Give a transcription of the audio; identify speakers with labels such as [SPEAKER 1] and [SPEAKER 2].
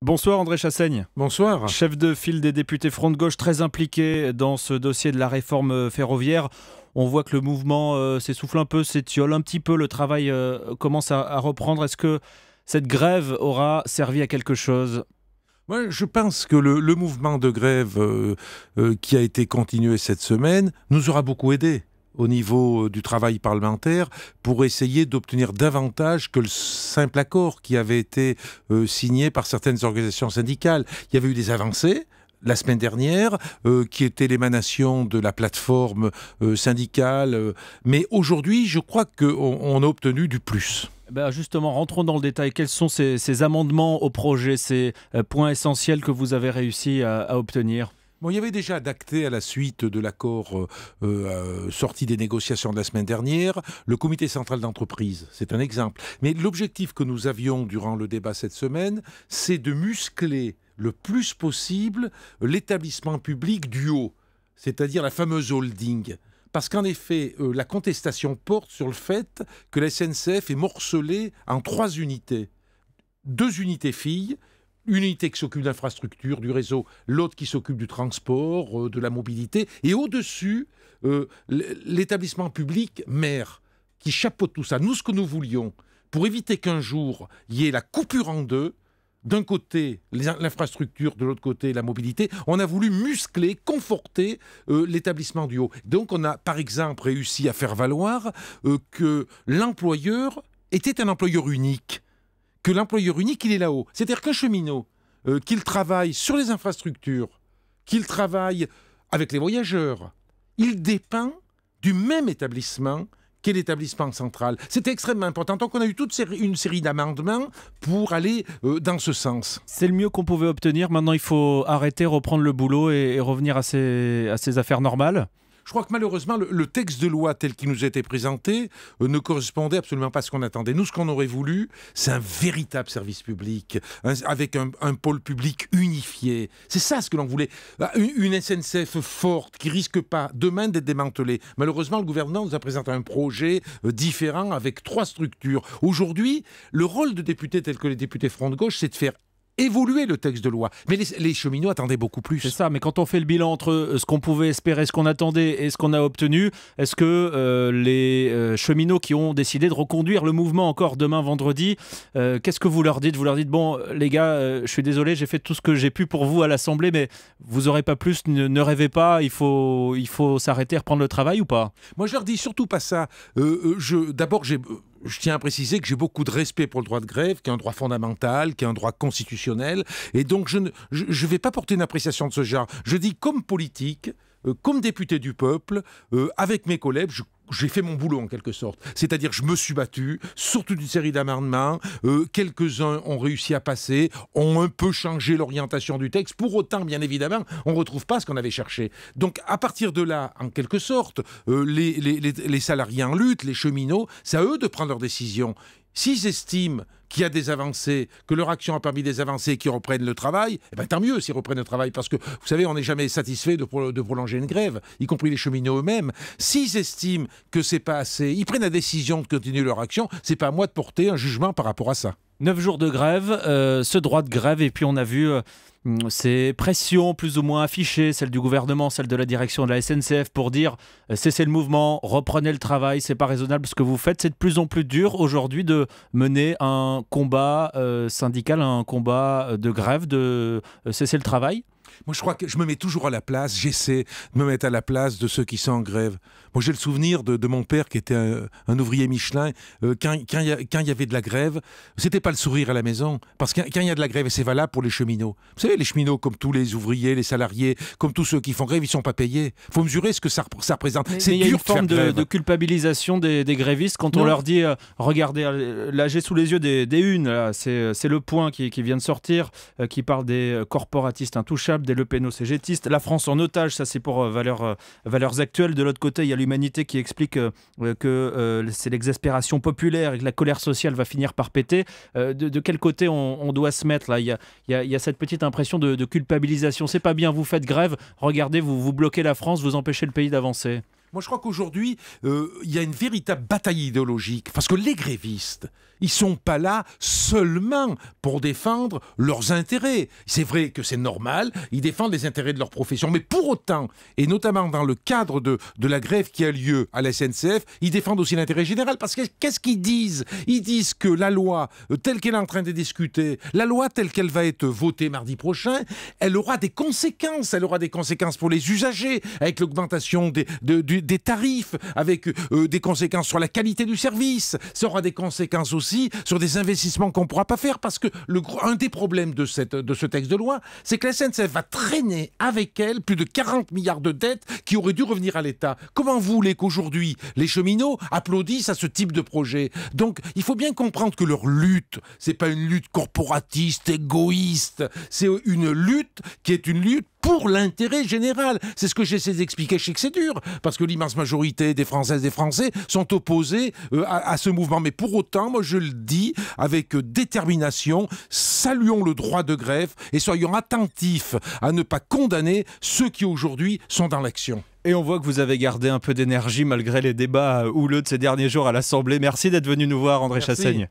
[SPEAKER 1] Bonsoir André Chassaigne.
[SPEAKER 2] Bonsoir.
[SPEAKER 1] Chef de file des députés Front de Gauche, très impliqué dans ce dossier de la réforme ferroviaire. On voit que le mouvement s'essouffle un peu, s'étiole un petit peu, le travail commence à reprendre. Est-ce que cette grève aura servi à quelque chose ?
[SPEAKER 2] Moi, je pense que le mouvement de grève qui a été continué cette semaine nous aura beaucoup aidé au niveau du travail parlementaire pour essayer d'obtenir davantage que le simple accord qui avait été signé par certaines organisations syndicales. Il y avait eu des avancées la semaine dernière, qui était l'émanation de la plateforme syndicale. Mais aujourd'hui, je crois qu'on a obtenu du plus.
[SPEAKER 1] Ben justement, rentrons dans le détail. Quels sont ces amendements au projet, ces points essentiels que vous avez réussi à obtenir ?
[SPEAKER 2] Bon, il y avait déjà d'acté à la suite de l'accord sorti des négociations de la semaine dernière, le comité central d'entreprise, c'est un exemple. Mais l'objectif que nous avions durant le débat cette semaine, c'est de muscler le plus possible l'établissement public du haut, c'est-à-dire la fameuse holding. Parce qu'en effet, la contestation porte sur le fait que la SNCF est morcelée en 3 unités. 2 unités filles, une unité qui s'occupe de l'infrastructure, du réseau, l'autre qui s'occupe du transport, de la mobilité, et au-dessus, l'établissement public maire, qui chapeaute tout ça. Nous, ce que nous voulions, pour éviter qu'un jour, il y ait la coupure en deux, d'un côté l'infrastructure, de l'autre côté la mobilité, on a voulu muscler, conforter l'établissement du haut. Donc on a par exemple réussi à faire valoir que l'employeur était un employeur unique. Que l'employeur unique, il est là-haut. C'est-à-dire qu'un cheminot, qu'il travaille sur les infrastructures, qu'il travaille avec les voyageurs, il dépend du même établissement qu'est l'établissement central. C'était extrêmement important. Donc on a eu toute une série d'amendements pour aller dans ce sens.
[SPEAKER 1] C'est le mieux qu'on pouvait obtenir. Maintenant, il faut arrêter, reprendre le boulot et revenir à ses affaires normales.
[SPEAKER 2] Je crois que malheureusement, le texte de loi tel qu'il nous a été présenté ne correspondait absolument pas à ce qu'on attendait. Nous, ce qu'on aurait voulu, c'est un véritable service public, avec un pôle public unifié. C'est ça ce que l'on voulait. Une SNCF forte, qui risque pas demain d'être démantelée. Malheureusement, le gouvernement nous a présenté un projet différent avec 3 structures. Aujourd'hui, le rôle de députés tel que les députés Front de Gauche, c'est de faire évoluer le texte de loi. Mais les cheminots attendaient beaucoup plus.
[SPEAKER 1] C'est ça, mais quand on fait le bilan entre ce qu'on pouvait espérer, ce qu'on attendait et ce qu'on a obtenu, est-ce que les cheminots qui ont décidé de reconduire le mouvement encore demain vendredi, qu'est-ce que vous leur dites ? Vous leur dites, bon les gars, je suis désolé, j'ai fait tout ce que j'ai pu pour vous à l'Assemblée, mais vous n'aurez pas plus, ne rêvez pas, il faut s'arrêter, reprendre le travail ou pas ?
[SPEAKER 2] Moi je leur dis surtout pas ça. D'abord, je tiens à préciser que j'ai beaucoup de respect pour le droit de grève, qui est un droit fondamental, qui est un droit constitutionnel. Et donc, je ne vais pas porter une appréciation de ce genre. Je dis, comme politique, comme député du peuple, avec mes collègues, j'ai fait mon boulot en quelque sorte. C'est-à-dire, je me suis battu sur toute une série d'amendements. Quelques-uns ont réussi à passer, ont un peu changé l'orientation du texte. Pour autant, bien évidemment, on ne retrouve pas ce qu'on avait cherché. Donc, à partir de là, en quelque sorte, les salariés en lutte, les cheminots, c'est à eux de prendre leurs décisions. S'ils estiment qu'il y a des avancées, que leur action a permis des avancées et qu'ils reprennent le travail, eh ben, tant mieux s'ils reprennent le travail, parce que, vous savez, on n'est jamais satisfait de prolonger une grève, y compris les cheminots eux-mêmes. S'ils estiment que c'est pas assez, ils prennent la décision de continuer leur action, c'est pas à moi de porter un jugement par rapport à ça.
[SPEAKER 1] 9 jours de grève, ce droit de grève, et puis on a vu ces pressions plus ou moins affichées, celle du gouvernement, celle de la direction de la SNCF, pour dire cessez le mouvement, reprenez le travail, c'est pas raisonnable ce que vous faites. C'est de plus en plus dur aujourd'hui de mener un combat syndical, un combat de grève, de cesser le travail.
[SPEAKER 2] Moi, je crois que je me mets toujours à la place, j'essaie de me mettre à la place de ceux qui sont en grève. Moi, j'ai le souvenir de mon père qui était un ouvrier Michelin. Quand il y avait de la grève, c'était pas le sourire à la maison. Parce que quand il y a de la grève, et c'est valable pour les cheminots. Vous savez, les cheminots, comme tous les ouvriers, les salariés, comme tous ceux qui font grève, ils sont pas payés. Il faut mesurer ce que ça représente.
[SPEAKER 1] C'est dur. Il y a une forme de culpabilisation des grévistes quand on leur dit regardez, là j'ai sous les yeux des unes, c'est Le Point qui vient de sortir, qui parle des corporatistes intouchables, des Le Penno cégétistes, la France en otage, ça c'est pour valeurs actuelles. De l'autre côté, il y a l'Humanité qui explique que c'est l'exaspération populaire et que la colère sociale va finir par péter. De quel côté on doit se mettre là ? Il y a cette petite impression de culpabilisation. C'est pas bien, vous faites grève, regardez, vous bloquez la France, vous empêchez le pays d'avancer.
[SPEAKER 2] Moi, je crois qu'aujourd'hui, il y a une véritable bataille idéologique, parce que les grévistes, Ils sont pas là seulement pour défendre leurs intérêts. C'est vrai que c'est normal, ils défendent les intérêts de leur profession, mais pour autant, et notamment dans le cadre de la grève qui a lieu à la SNCF, ils défendent aussi l'intérêt général. Parce que qu'est-ce qu'ils disent? Ils disent que la loi telle qu'elle est en train de discuter, la loi telle qu'elle va être votée mardi prochain, elle aura des conséquences. Elle aura des conséquences pour les usagers, avec l'augmentation des tarifs, avec des conséquences sur la qualité du service. Ça aura des conséquences aussi sur des investissements qu'on ne pourra pas faire, parce que un des problèmes de ce texte de loi, c'est que la SNCF va traîner avec elle plus de 40 milliards de dettes qui auraient dû revenir à l'État. Comment vous voulez qu'aujourd'hui les cheminots applaudissent à ce type de projet? Donc il faut bien comprendre que leur lutte, c'est pas une lutte corporatiste, égoïste, c'est une lutte qui est une lutte pour l'intérêt général. C'est ce que j'essaie d'expliquer. Je sais que c'est dur, parce que l'immense majorité des Françaises et des Français sont opposés à ce mouvement. Mais pour autant, moi je le dis avec détermination, saluons le droit de grève et soyons attentifs à ne pas condamner ceux qui aujourd'hui sont dans l'action.
[SPEAKER 1] Et on voit que vous avez gardé un peu d'énergie malgré les débats houleux de ces derniers jours à l'Assemblée. Merci d'être venu nous voir, André Chassaigne.